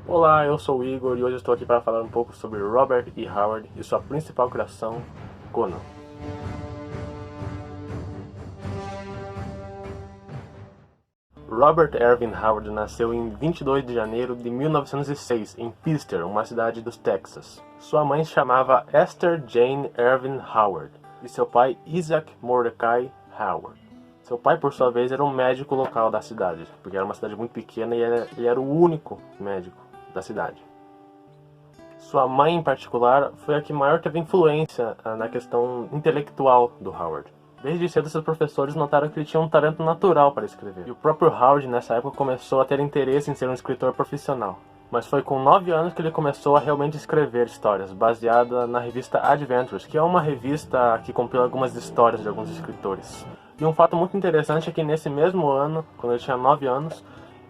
Olá, eu sou o Igor e hoje estou aqui para falar um pouco sobre Robert E. Howard e sua principal criação, Conan. Robert Ervin Howard nasceu em 22 de janeiro de 1906 em Peaster, uma cidade do Texas. Sua mãe se chamava Esther Jane Ervin Howard e seu pai Isaac Mordecai Howard. Seu pai, por sua vez, era um médico local da cidade, porque era uma cidade muito pequena e ele era o único médico da cidade. Sua mãe, em particular, foi a que maior teve influência na questão intelectual do Howard. Desde cedo, seus professores notaram que ele tinha um talento natural para escrever. E o próprio Howard, nessa época, começou a ter interesse em ser um escritor profissional. Mas foi com 9 anos que ele começou a realmente escrever histórias, baseada na revista Adventures, que é uma revista que compila algumas histórias de alguns escritores. E um fato muito interessante é que nesse mesmo ano, quando ele tinha 9 anos,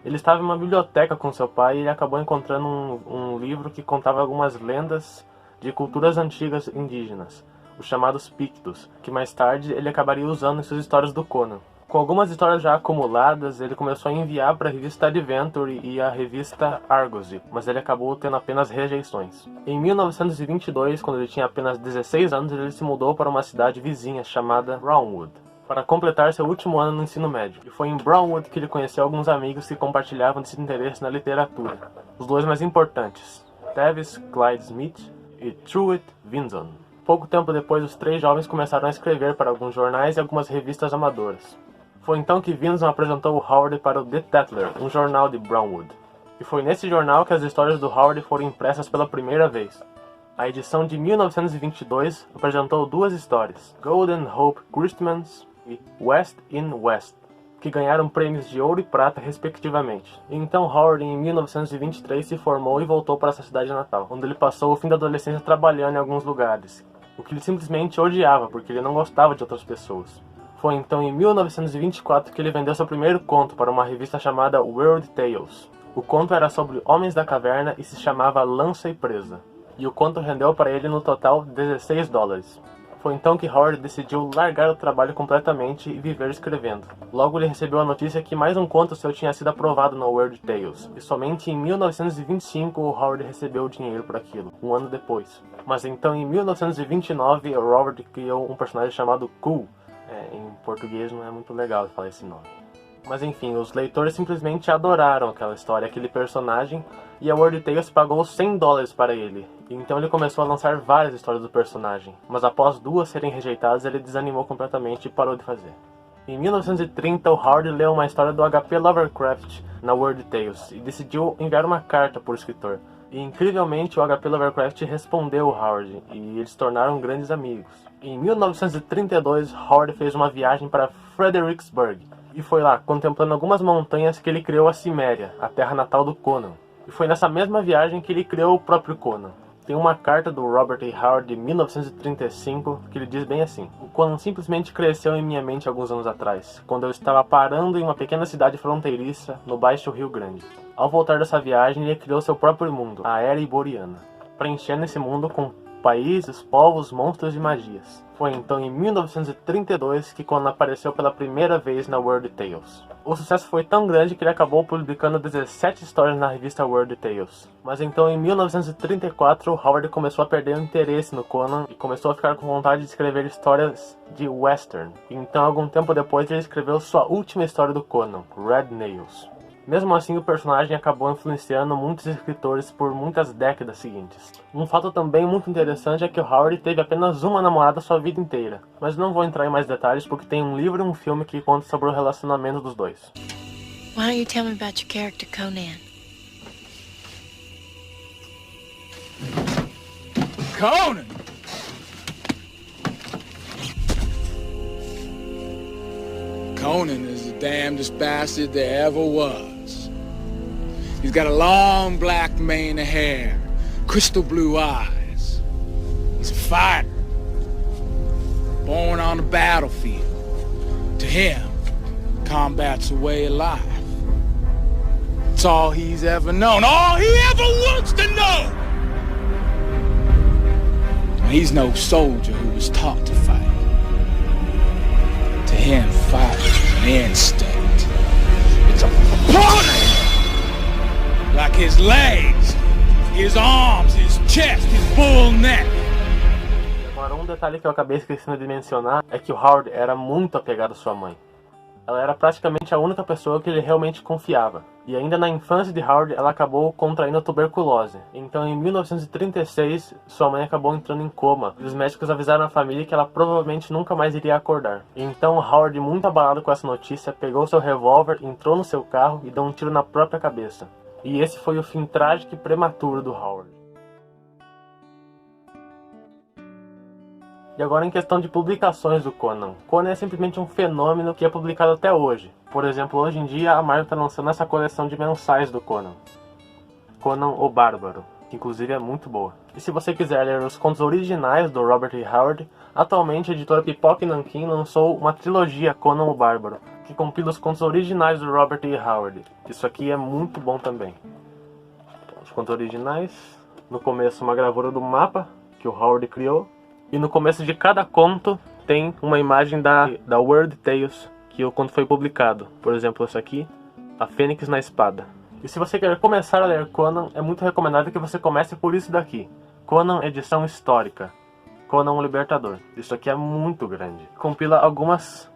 ele estava em uma biblioteca com seu pai e ele acabou encontrando um livro que contava algumas lendas de culturas antigas indígenas, os chamados Pictos, que mais tarde ele acabaria usando em suas histórias do Conan. Com algumas histórias já acumuladas, ele começou a enviar para a revista Adventure e a revista Argosy, mas ele acabou tendo apenas rejeições. Em 1922, quando ele tinha apenas 16 anos, ele se mudou para uma cidade vizinha chamada Brownwood, para completar seu último ano no ensino médio. E foi em Brownwood que ele conheceu alguns amigos que compartilhavam desse interesse na literatura. Os dois mais importantes, Tavis Clyde Smith e Truett Vinson. Pouco tempo depois, os três jovens começaram a escrever para alguns jornais e algumas revistas amadoras. Foi então que Vinson apresentou o Howard para o The Tatler, um jornal de Brownwood. E foi nesse jornal que as histórias do Howard foram impressas pela primeira vez. A edição de 1922 apresentou duas histórias, Golden Hope Christmas e West in West, que ganharam prêmios de ouro e prata respectivamente. E então Howard, em 1923, se formou e voltou para sua cidade natal, onde ele passou o fim da adolescência trabalhando em alguns lugares, o que ele simplesmente odiava, porque ele não gostava de outras pessoas. Foi então em 1924 que ele vendeu seu primeiro conto para uma revista chamada Weird Tales. O conto era sobre homens da caverna e se chamava Lança e Presa, e o conto rendeu para ele no total $16. Foi então que Howard decidiu largar o trabalho completamente e viver escrevendo. Logo ele recebeu a notícia que mais um conto seu tinha sido aprovado no Weird Tales, e somente em 1925 o Howard recebeu o dinheiro por aquilo, um ano depois. Mas então em 1929 o Howard criou um personagem chamado Cool. Em português não é muito legal falar esse nome. Mas enfim, os leitores simplesmente adoraram aquela história, aquele personagem, e a Weird Tales pagou $100 para ele. E então ele começou a lançar várias histórias do personagem, mas após duas serem rejeitadas ele desanimou completamente e parou de fazer. Em 1930, o Howard leu uma história do H.P. Lovecraft na Weird Tales e decidiu enviar uma carta para o escritor. E incrivelmente o H.P. Lovecraft respondeu o Howard e eles se tornaram grandes amigos. Em 1932, Howard fez uma viagem para Fredericksburg e foi lá, contemplando algumas montanhas, que ele criou a Ciméria, a terra natal do Conan. E foi nessa mesma viagem que ele criou o próprio Conan. Tem uma carta do Robert E. Howard de 1935 que ele diz bem assim: o Conan simplesmente cresceu em minha mente alguns anos atrás, quando eu estava parando em uma pequena cidade fronteiriça no Baixo Rio Grande. Ao voltar dessa viagem, ele criou seu próprio mundo, a Era Iboriana, preenchendo esse mundo com países, povos, monstros e magias. Foi então em 1932 que Conan apareceu pela primeira vez na Weird Tales. O sucesso foi tão grande que ele acabou publicando 17 histórias na revista Weird Tales. Mas então em 1934 Howard começou a perder o interesse no Conan e começou a ficar com vontade de escrever histórias de western. E então algum tempo depois ele escreveu sua última história do Conan, Red Nails. Mesmo assim, o personagem acabou influenciando muitos escritores por muitas décadas seguintes. Um fato também muito interessante é que o Howard teve apenas uma namorada sua vida inteira. Mas não vou entrar em mais detalhes porque tem um livro e um filme que conta sobre o relacionamento dos dois. Why don't you tell me about your character, Conan? Conan! Conan is the damnedest bastard there ever was. He's got a long black mane of hair, crystal blue eyes. He's a fighter, born on the battlefield. To him, combat's a way of life. It's all he's ever known, all he ever wants to know. He's no soldier who was taught to fight. To him, fight is an instinct. It's a pony! Like his legs, his arms, his chest, his bull neck. Agora, um detalhe que eu acabei esquecendo de mencionar é que o Howard era muito apegado à sua mãe. Ela era praticamente a única pessoa que ele realmente confiava. E ainda na infância de Howard, ela acabou contraindo a tuberculose. Então, em 1936, sua mãe acabou entrando em coma. E os médicos avisaram a família que ela provavelmente nunca mais iria acordar. Então, Howard, muito abalado com essa notícia, pegou seu revólver, entrou no seu carro e deu um tiro na própria cabeça. E esse foi o fim trágico e prematuro do Howard. E agora em questão de publicações do Conan. Conan é simplesmente um fenômeno que é publicado até hoje. Por exemplo, hoje em dia a Marvel está lançando essa coleção de mensais do Conan. Conan o Bárbaro, que inclusive é muito boa. E se você quiser ler os contos originais do Robert E. Howard, atualmente a editora Pipoca e Nanquim lançou uma trilogia Conan o Bárbaro, que compila os contos originais do Robert E. Howard. Isso aqui é muito bom também. Os contos originais, no começo uma gravura do mapa que o Howard criou. E no começo de cada conto tem uma imagem da Weird Tales, que o conto foi publicado. Por exemplo, esse aqui, A Fênix na Espada. E se você quer começar a ler Conan, é muito recomendado que você comece por isso daqui. Conan Edição Histórica. Conan o Libertador. Isso aqui é muito grande. Compila algumas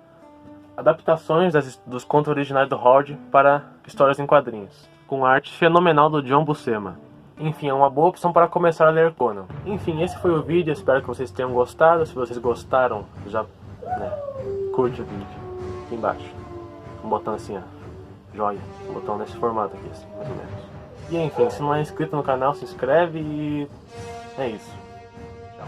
adaptações dos contos originais do Howard para histórias em quadrinhos. Com arte fenomenal do John Buscema. Enfim, é uma boa opção para começar a ler Conan. Enfim, esse foi o vídeo, espero que vocês tenham gostado. Se vocês gostaram, já curte o vídeo aqui embaixo. Um botão assim, ó, joia, um botão nesse formato aqui, assim, mais ou menos. E enfim, se não é inscrito no canal, se inscreve e é isso. Tchau.